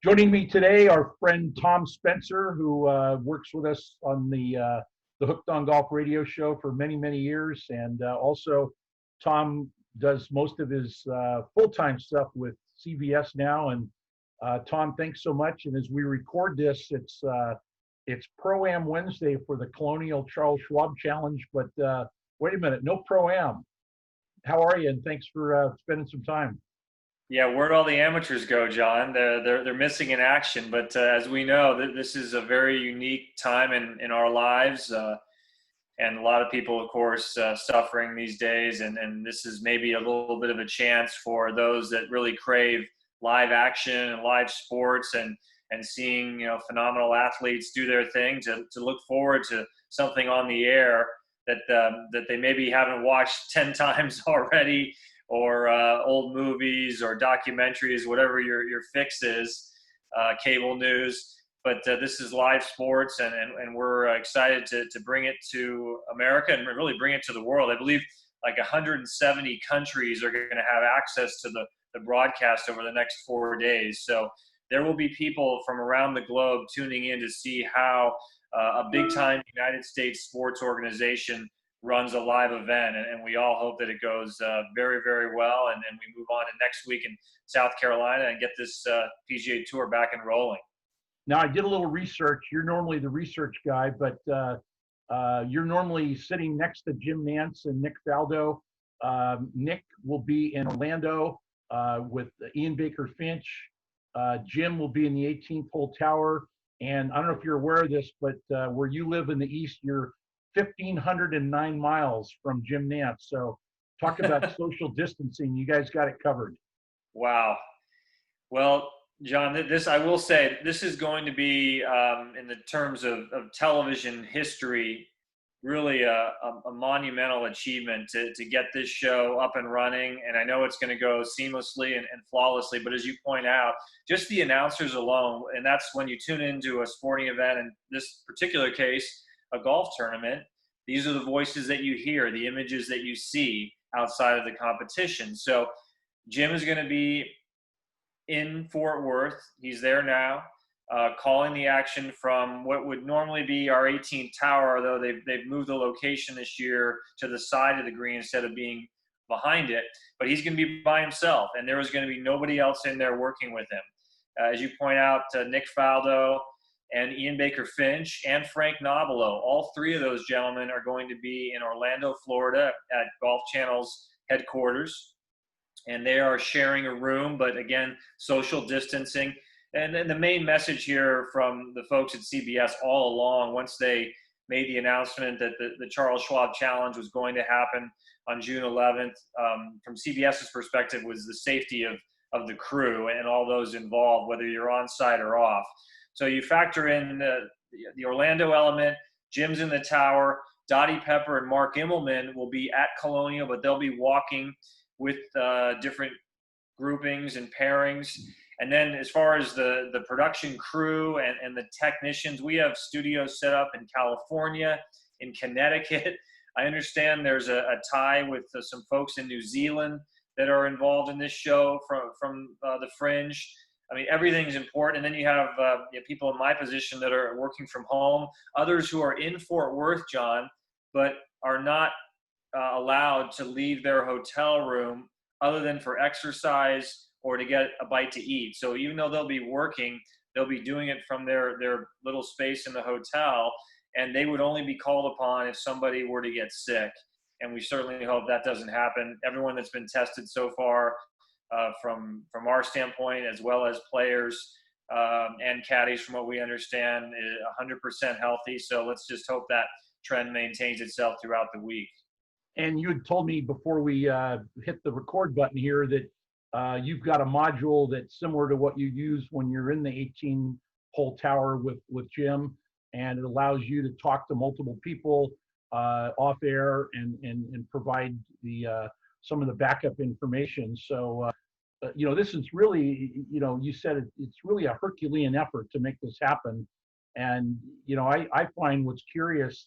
Joining me today, our friend Tom Spencer, who works with us on the Hooked on Golf radio show for many, many years. And also, Tom does most of his full-time stuff with CBS now. And Tom, thanks so much. And as we record this, it's Pro-Am Wednesday for the Colonial Charles Schwab Challenge. But wait a minute, no Pro-Am. How are you? And thanks for spending some time. Yeah, where'd all the amateurs go, John? They're missing in action. But as we know, this is a very unique time in our lives, and a lot of people, of course, suffering these days. And this is maybe a little bit of a chance for those that really crave live action and live sports and seeing phenomenal athletes do their thing to look forward to something on the air that they maybe haven't watched 10 times already, or old movies or documentaries, whatever your fix is, cable news. But this is live sports, and we're excited to bring it to America and really bring it to the world. I believe like 170 countries are going to have access to the broadcast over the next 4 days. So there will be people from around the globe tuning in to see how a big-time United States sports organization runs a live event, and we all hope that it goes very, very well, and we move on to next week in South Carolina and get this PGA Tour back and rolling. Now, I did a little research. You're normally the research guy, but you're normally sitting next to Jim Nantz and Nick Faldo. Nick will be in Orlando with Ian Baker Finch. Jim will be in the 18th hole tower. And I don't know if you're aware of this, but where you live in the East, you're 1,509 miles from Jim Nantz. So talk about social distancing. You guys got it covered. Wow. Well, John, this, I will say, this is going to be, in the terms of television history, really a monumental achievement to get this show up and running. And I know it's going to go seamlessly and flawlessly, but as you point out, just the announcers alone, and that's when you tune into a sporting event, in this particular case, a golf tournament, these are the voices that you hear, the images that you see outside of the competition. So Jim is going to be in Fort Worth. He's there now, calling the action from what would normally be our 18th tower, although they've moved the location this year to the side of the green instead of being behind it. But he's going to be by himself, and there is going to be nobody else in there working with him. As you point out, Nick Faldo and Ian Baker Finch and Frank Nobilo, all three of those gentlemen are going to be in Orlando, Florida at Golf Channel's headquarters. And they are sharing a room, but again, social distancing. And then the main message here from the folks at CBS all along, once they made the announcement that the Charles Schwab Challenge was going to happen on June 11th, from CBS's perspective, was the safety of the crew and all those involved, whether you're on site or off. So you factor in the Orlando element. Jim's in the tower. Dottie Pepper and Mark Immelman will be at Colonial, but they'll be walking with different groupings and pairings. And then as far as the production crew and the technicians, we have studios set up in California, in Connecticut. I understand there's a tie with some folks in New Zealand that are involved in this show from the Fringe. I mean, everything's important. And then you have people in my position that are working from home, others who are in Fort Worth, John, but are not allowed to leave their hotel room other than for exercise or to get a bite to eat. So even though they'll be working, they'll be doing it from their little space in the hotel, and they would only be called upon if somebody were to get sick. And we certainly hope that doesn't happen. Everyone that's been tested so far, from our standpoint, as well as players and caddies, from what we understand, is 100% healthy. So let's just hope that trend maintains itself throughout the week. And you had told me before we hit the record button here that you've got a module that's similar to what you use when you're in the 18-hole tower with Jim, and it allows you to talk to multiple people off air and provide some of the backup information. So, this is really, you said it's really a Herculean effort to make this happen. And, I find what's curious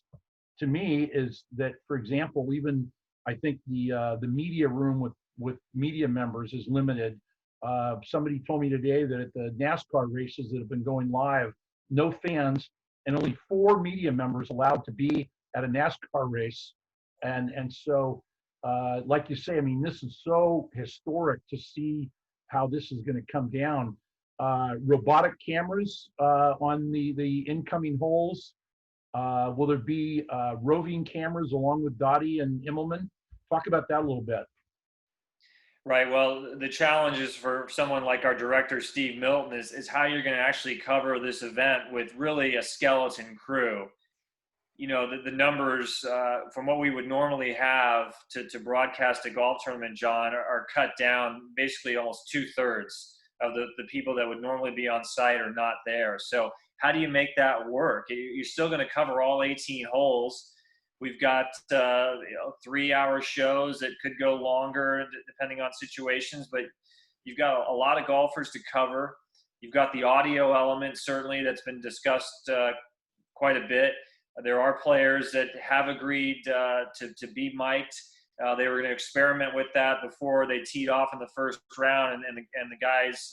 to me is that, for example, even I think the media room with media members is limited. Somebody told me today that at the NASCAR races that have been going live, no fans and only 4 media members allowed to be at a NASCAR race. And so, like you say, I mean, this is so historic to see how this is going to come down. Robotic cameras on the incoming holes. Will there be roving cameras along with Dottie and Immelman? Talk about that a little bit. Right. Well, the challenge is for someone like our director, Steve Milton, is how you're going to actually cover this event with really a skeleton crew. You know, the numbers from what we would normally have to broadcast a golf tournament, John, are cut down basically almost 2/3 of the people that would normally be on site are not there. So how do you make that work? You're still going to cover all 18 holes. We've got 3-hour shows that could go longer depending on situations, but you've got a lot of golfers to cover. You've got the audio element, certainly, that's been discussed quite a bit. There are players that have agreed to be mic'd. They were going to experiment with that before they teed off in the first round, and the guys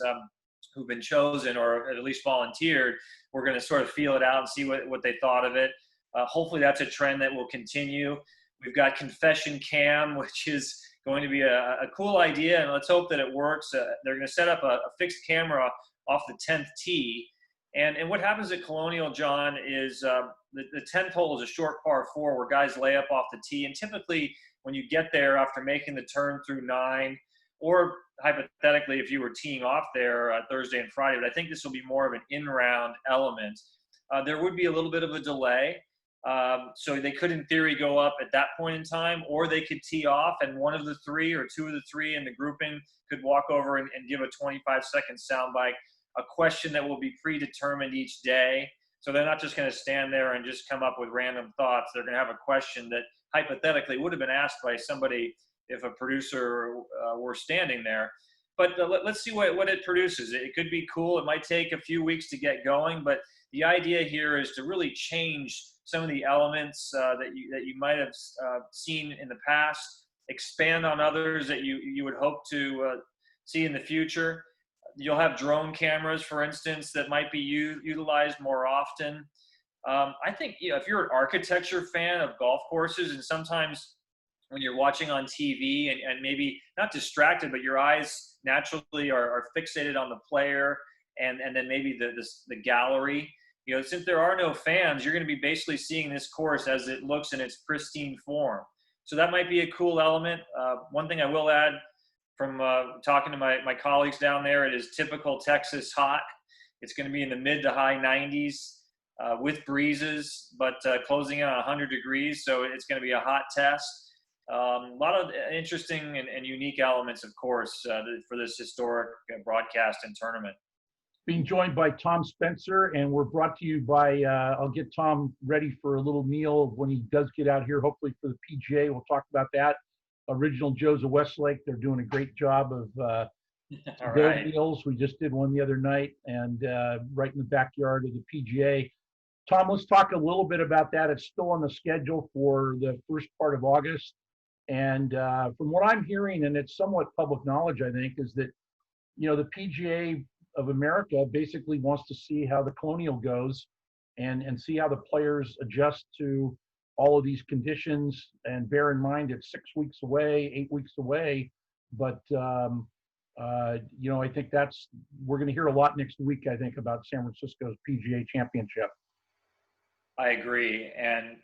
who've been chosen or at least volunteered, we're going to sort of feel it out and see what they thought of it. Hopefully that's a trend that will continue. We've got Confession Cam, which is going to be a cool idea, and let's hope that it works. They're going to set up a fixed camera off the 10th tee. And what happens at Colonial, John, is the 10th hole is a short par 4 where guys lay up off the tee. And typically when you get there after making the turn through 9, or hypothetically if you were teeing off there Thursday and Friday, but I think this will be more of an in-round element, there would be a little bit of a delay. So they could, in theory, go up at that point in time, or they could tee off and one of the 3 or 2 of the 3 in the grouping could walk over and give a 25-second soundbite, a question that will be predetermined each day. So they're not just going to stand there and just come up with random thoughts. They're going to have a question that hypothetically would have been asked by somebody if a producer were standing there. But let's see what it produces. It could be cool. It might take a few weeks to get going, but the idea here is to really change some of the elements that you might have seen in the past, expand on others that you would hope to see in the future. You'll have drone cameras, for instance, that might be utilized more often. I think if you're an architecture fan of golf courses, and sometimes when you're watching on TV and maybe not distracted, but your eyes naturally are fixated on the player and then maybe the gallery, since there are no fans, you're going to be basically seeing this course as it looks in its pristine form. So that might be a cool element. One thing I will add, from talking to my colleagues down there, it is typical Texas hot. It's going to be in the mid to high 90s with breezes, but closing in on 100 degrees. So it's going to be a hot test. A lot of interesting and unique elements, of course, for this historic broadcast and tournament. Being joined by Tom Spencer, and we're brought to you by, I'll get Tom ready for a little meal when he does get out here, hopefully for the PGA. We'll talk about that. Original Joe's of Westlake. They're doing a great job of their meals. We just did one the other night, and right in the backyard of the PGA. Tom, let's talk a little bit about that. It's still on the schedule for the first part of August. And from what I'm hearing, and it's somewhat public knowledge, I think, is that, the PGA of America basically wants to see how the Colonial goes and see how the players adjust to all of these conditions, and bear in mind it's 6 weeks away, 8 weeks away. But, I think we're going to hear a lot next week, I think, about San Francisco's PGA Championship. I agree. And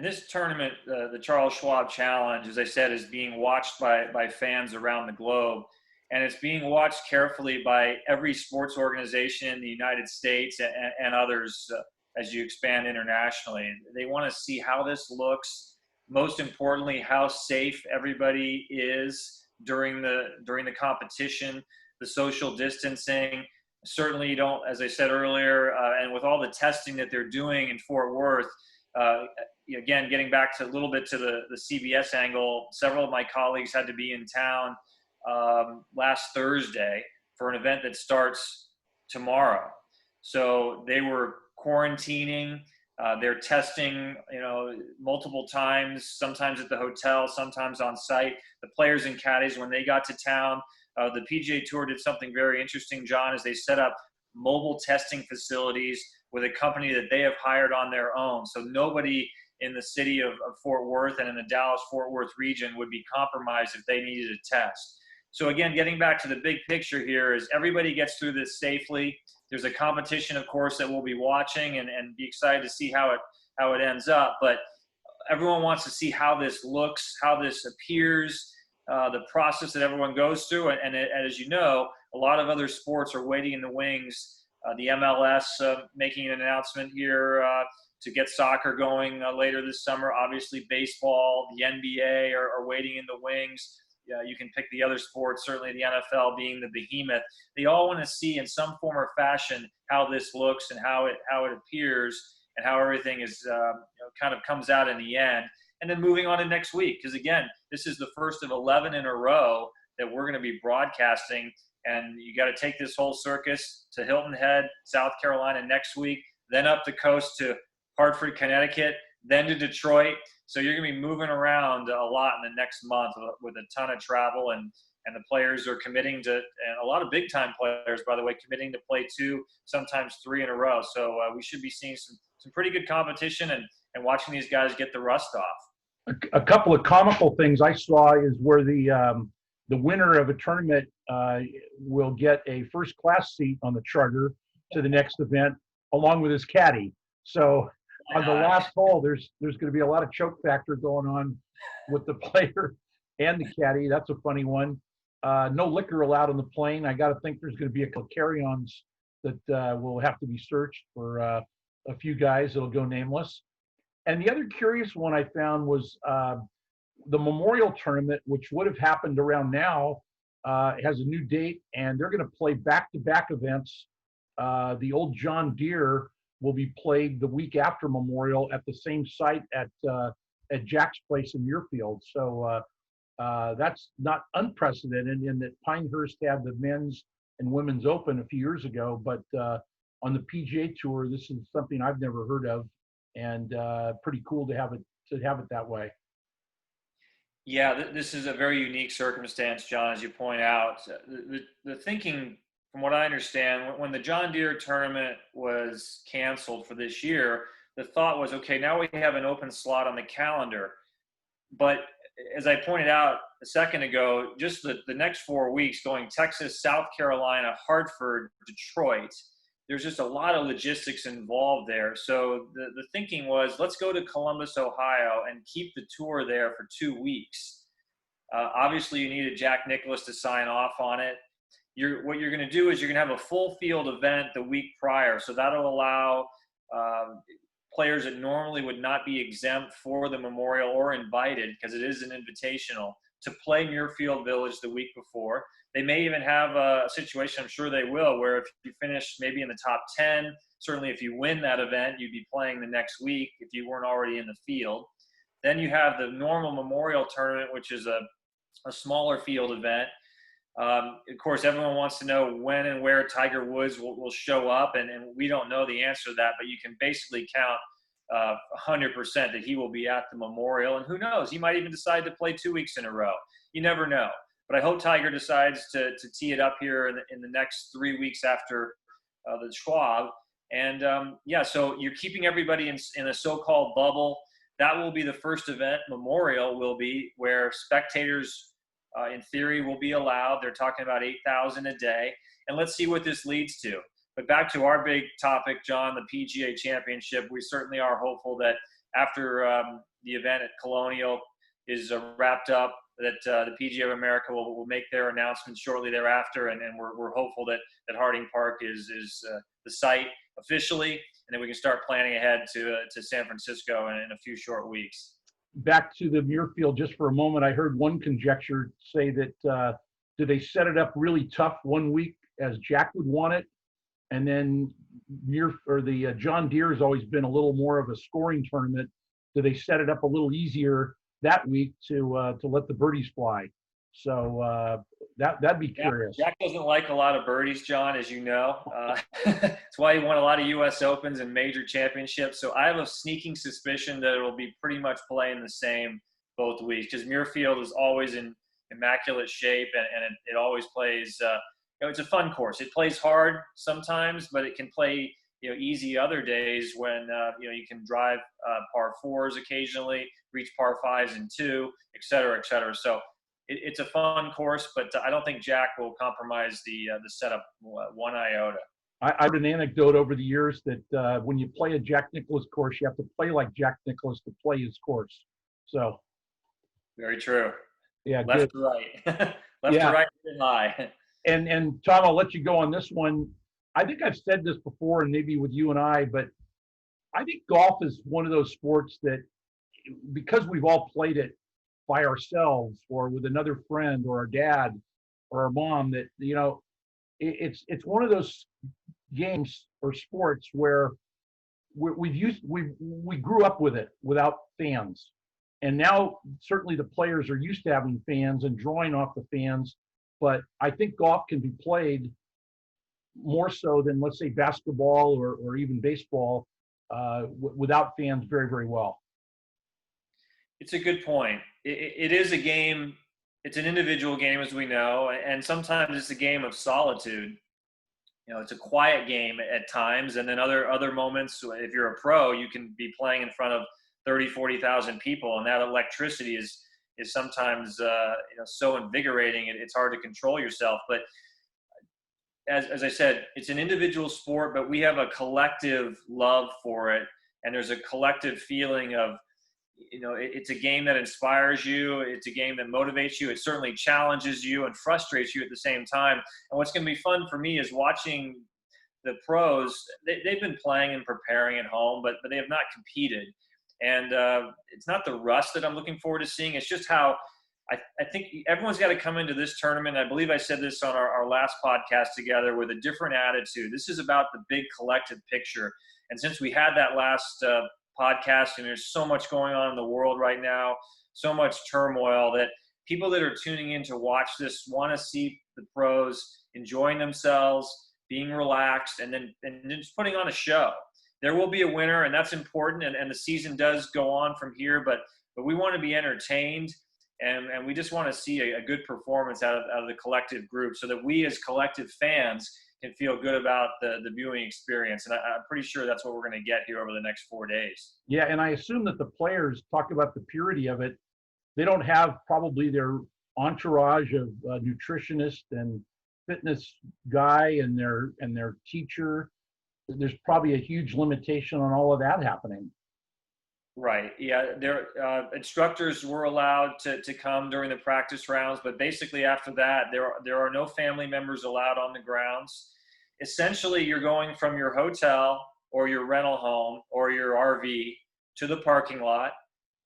this tournament, the Charles Schwab Challenge, as I said, is being watched by fans around the globe. And it's being watched carefully by every sports organization in the United States and others as you expand internationally. They want to see how this looks. Most importantly, how safe everybody is during the competition, the social distancing. Certainly you don't, as I said earlier, and with all the testing that they're doing in Fort Worth, again, getting back to a little bit to the CBS angle, several of my colleagues had to be in town last Thursday for an event that starts tomorrow. So they were quarantining, they're testing, multiple times, sometimes at the hotel, sometimes on site. The players and caddies, when they got to town, The PGA Tour did something very interesting, John, is they set up mobile testing facilities with a company that they have hired on their own. So nobody in the city of Fort Worth and in the Dallas-Fort Worth region would be compromised if they needed a test. So again, getting back to the big picture here is everybody gets through this safely. There's a competition, of course, that we'll be watching and be excited to see how it ends up. But everyone wants to see how this looks, how this appears, the process that everyone goes through. And as you know, a lot of other sports are waiting in the wings. The MLS making an announcement here to get soccer going later this summer. Obviously, baseball, the NBA are waiting in the wings. You can pick the other sports, certainly the NFL being the behemoth. They all want to see in some form or fashion how this looks and how it appears and how everything is kind of comes out in the end. And then moving on to next week, because again, this is the first of 11 in a row that we're going to be broadcasting. And you got to take this whole circus to Hilton Head, South Carolina next week, then up the coast to Hartford, Connecticut, then to Detroit. So you're going to be moving around a lot in the next month with a ton of travel, and the players are committing to, and a lot of big-time players, by the way, committing to play 2, sometimes 3 in a row. So we should be seeing some pretty good competition and watching these guys get the rust off. A couple of comical things I saw is where the winner of a tournament will get a first-class seat on the charter to the next event, along with his caddy. So on the last hole, there's going to be a lot of choke factor going on with the player and the caddy. That's a funny one. No liquor allowed on the plane. I got to think there's going to be a couple carry-ons that will have to be searched for a few guys that'll go nameless. And the other curious one I found was the Memorial Tournament, which would have happened around now, has a new date, and they're going to play back-to-back events. The old John Deere will be played the week after Memorial at the same site at Jack's place in Muirfield. So that's not unprecedented in that Pinehurst had the men's and women's open a few years ago, but on the PGA Tour, this is something I've never heard of, and pretty cool to have it that way. Yeah, this is a very unique circumstance, John, as you point out. The thinking, from what I understand, when the John Deere tournament was canceled for this year, the thought was, okay, now we have an open slot on the calendar. But as I pointed out a second ago, just the next 4 weeks going Texas, South Carolina, Hartford, Detroit, there's just a lot of logistics involved there. So the thinking was, let's go to Columbus, Ohio, and keep the tour there for 2 weeks. Obviously, you needed Jack Nicklaus to sign off on it. What you're going to do is you're going to have a full field event the week prior. So that'll allow players that normally would not be exempt for the Memorial or invited, because it is an invitational, to play Muirfield Village the week before. They may even have a situation, I'm sure they will, where if you finish maybe in the top 10, certainly if you win that event, you'd be playing the next week if you weren't already in the field. Then you have the normal Memorial Tournament, which is a smaller field event. Of course, everyone wants to know when and where Tiger Woods will show up, and we don't know the answer to that, but you can basically count 100% that he will be at the Memorial. And who knows, he might even decide to play 2 weeks in a row. You never know. But I hope Tiger decides to tee it up here in the next 3 weeks after the Schwab. And so you're keeping everybody in a so-called bubble. That will be the first event. Memorial will be where spectators, in theory, will be allowed. They're talking about 8,000 a day. And let's see what this leads to. But back to our big topic, John, the PGA Championship. We certainly are hopeful that after the event at Colonial is wrapped up, that the PGA of America will make their announcement shortly thereafter, and we're hopeful that Harding Park is the site officially, and then we can start planning ahead to San Francisco in a few short weeks. Back to the Muirfield just for a moment. I heard one conjecture say that do they set it up really tough 1 week as Jack would want it, and then the John Deere has always been a little more of a scoring tournament. Do they set it up a little easier that week to let the birdies fly? So that'd be curious. Jack doesn't like a lot of birdies, John, as you know. That's why he won a lot of U.S. Opens and major championships. So I have a sneaking suspicion that it will be pretty much playing the same both weeks, because Muirfield is always in immaculate shape, and it always plays. It's a fun course. It plays hard sometimes, but it can play easy other days when you can drive par fours occasionally, reach par fives and two, et cetera, et cetera. So it's a fun course, but I don't think Jack will compromise the setup one iota. I heard an anecdote over the years that when you play a Jack Nicklaus course, you have to play like Jack Nicklaus to play his course. So. Very true. Yeah. Left good. to right. Left to right and high. And Tom, I'll let you go on this one. I think I've said this before, and maybe with you and I, but I think golf is one of those sports that, because we've all played it by ourselves or with another friend or our dad or our mom, that it's one of those games or sports where we grew up with it without fans, and now certainly the players are used to having fans and drawing off the fans. But I think golf can be played more so than, let's say, basketball or even baseball without fans very, very well. It's a good point. It is a game. It's an individual game, as we know, and sometimes it's a game of solitude. It's a quiet game at times, and then other moments, if you're a pro, you can be playing in front of 30, 40,000 people, and that electricity is sometimes so invigorating, it's hard to control yourself. But as I said, it's an individual sport, but we have a collective love for it, and there's a collective feeling of, it's a game that inspires you. It's a game that motivates you. It certainly challenges you and frustrates you at the same time. And what's going to be fun for me is watching the pros. They've been playing and preparing at home, but they have not competed. And it's not the rust that I'm looking forward to seeing. It's just how I think everyone's got to come into this tournament. I believe I said this on our last podcast together, with a different attitude. This is about the big collective picture. And since we had that last podcast, and there's so much going on in the world right now, so much turmoil, that people that are tuning in to watch this want to see the pros enjoying themselves, being relaxed, and then just putting on a show. There will be a winner, and that's important, and the season does go on from here, but we want to be entertained, and we just want to see a good performance out of the collective group, so that we as collective fans can feel good about the viewing experience. And I'm pretty sure that's what we're going to get here over the next 4 days. Yeah, and I assume that the players talk about the purity of it. They don't have probably their entourage of nutritionist and fitness guy and their teacher. There's probably a huge limitation on all of that happening. Right. Yeah. Their instructors were allowed to come during the practice rounds, but basically after that, there are no family members allowed on the grounds. Essentially, you're going from your hotel or your rental home or your RV to the parking lot.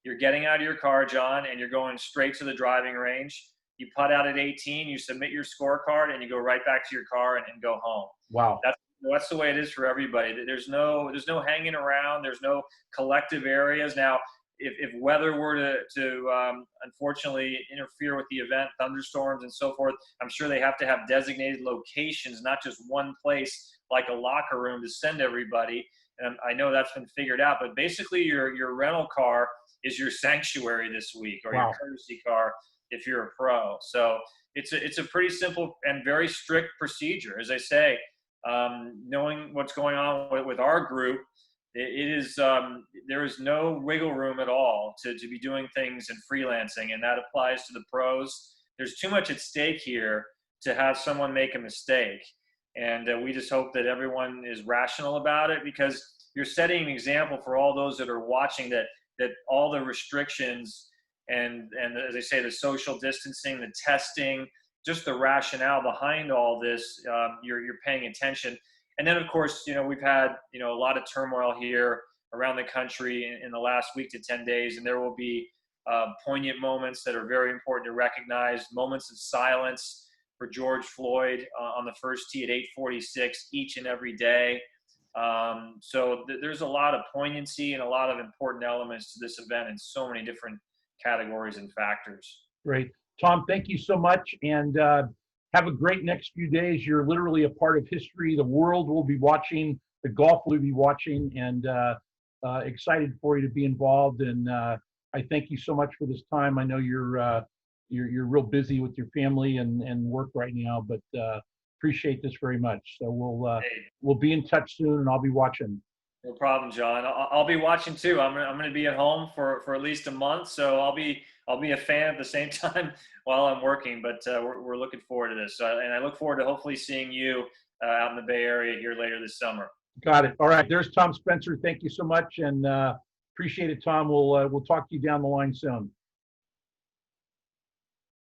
You're getting out of your car, John, and you're going straight to the driving range. You putt out at 18, you submit your scorecard, and you go right back to your car and go home. Wow. That's the way it is for everybody. There's no hanging around. There's no collective areas. Now, if weather were to unfortunately interfere with the event, thunderstorms and so forth, I'm sure they have to have designated locations, not just one place like a locker room to send everybody. And I know that's been figured out. But basically, your rental car is your sanctuary this week, or your courtesy car if you're a pro. So it's a pretty simple and very strict procedure. As I say, knowing what's going on with our group, there is no wiggle room at all to be doing things and freelancing, and that applies to the pros. There's too much at stake here to have someone make a mistake, and we just hope that everyone is rational about it, because you're setting an example for all those that are watching, that all the restrictions and as I say, the social distancing, the testing, just the rationale behind all this, you're paying attention. And then, of course, we've had, a lot of turmoil here around the country in the last week to 10 days, and there will be poignant moments that are very important to recognize, moments of silence for George Floyd on the first tee at 8:46 each and every day. So there's a lot of poignancy and a lot of important elements to this event in so many different categories and factors. Great. Tom, thank you so much, and have a great next few days. You're literally a part of history. The world will be watching, the golf will be watching, and excited for you to be involved. And I thank you so much for this time. I know you're you're real busy with your family and work right now, but appreciate this very much. So we'll be in touch soon, and I'll be watching. No problem, John. I'll be watching too. I'm gonna be at home for at least a month, so I'll be a fan at the same time while I'm working. But we're looking forward to this, and I look forward to hopefully seeing you out in the Bay Area here later this summer. Got it. All right. There's Tom Spencer. Thank you so much, and appreciate it, Tom. We'll talk to you down the line soon.